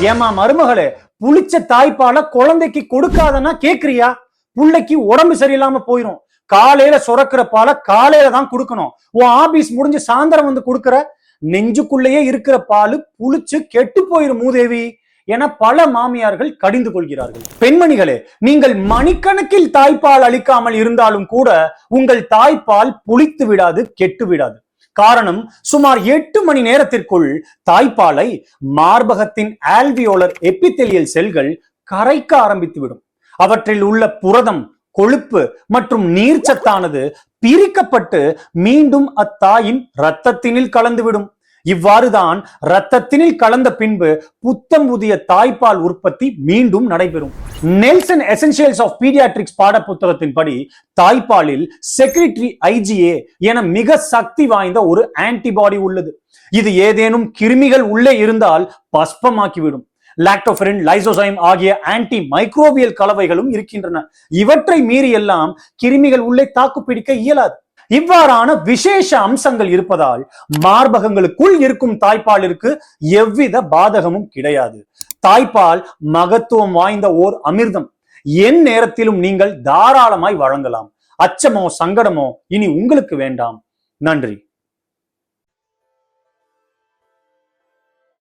ஏமா மருமகளே, புளிச்ச தாய்ப்பால குழந்தைக்கு கொடுக்காதன்னா கேக்குறியா? புள்ளைக்கு உடம்பு சரியில்லாம போயிரும். காலையில சுரக்கிற பால காலையில தான் கொடுக்கணும். உன் ஆபீஸ் முடிஞ்சு சாயந்தரம் வந்து கொடுக்கற, நெஞ்சுக்குள்ளேயே இருக்கிற பால் புளிச்சு கெட்டு போயிரும் மூதேவி என பல மாமியார்கள் கடிந்து கொள்கிறார்கள். பெண்மணிகளே, நீங்கள் மணிக்கணக்கில் தாய்ப்பால் அளிக்காமல் இருந்தாலும் கூட உங்கள் தாய்ப்பால் புளித்து விடாது, கெட்டு விடாது. காரணம், சுமார் 8 மணி நேரத்திற்குள் தாய்ப்பாலை மார்பகத்தின் ஆல்வியோலர் எபித்தெலியல் செல்கள் கரைக்க ஆரம்பித்துவிடும். அவற்றில் உள்ள புரதம், கொழுப்பு மற்றும் நீர்ச்சத்தானது பிரிக்கப்பட்டு மீண்டும் அத்தாயின் இரத்தத்தினில் கலந்துவிடும். இவ்வாறுதான் இரத்தத்தினில் கலந்த பின்பு புத்தம் புதிய தாய்ப்பால் உற்பத்தி மீண்டும் நடைபெறும். நெல்சன் எசென்ஷியல்ஸ் ஆஃப் பீடியாட்ரிக்ஸ் பாட புத்தகத்தின்படி தாய்ப்பாலில் செக்ரிட்டரி IgA என மிக சக்தி வாய்ந்த ஒரு ஆன்டிபாடி உள்ளது. இது ஏதேனும் கிருமிகள் உள்ளே இருந்தால் பஸ்பமாக்கிவிடும். லாக்டோஃபெரின், லைசோசைம் ஆகிய ஆன்டி மைக்ரோபியல் கலவைகளும் இருக்கின்றன. இவற்றை மீறி எல்லாம் கிருமிகள் உள்ளே தாக்குப்பிடிக்க இயலாது. இவ்வாறான விசேஷ அம்சங்கள் இருப்பதால் மார்பகங்களுக்குள் இருக்கும் தாய்ப்பாலிற்கு எவ்வித பாதகமும் கிடையாது. தாய்ப்பால் மகத்துவம் வாய்ந்த ஓர் அமிர்தம். என் நேரத்திலும் நீங்கள் தாராளமாய் வழங்கலாம். அச்சமோ சங்கடமோ இனி உங்களுக்கு வேண்டாம். நன்றி.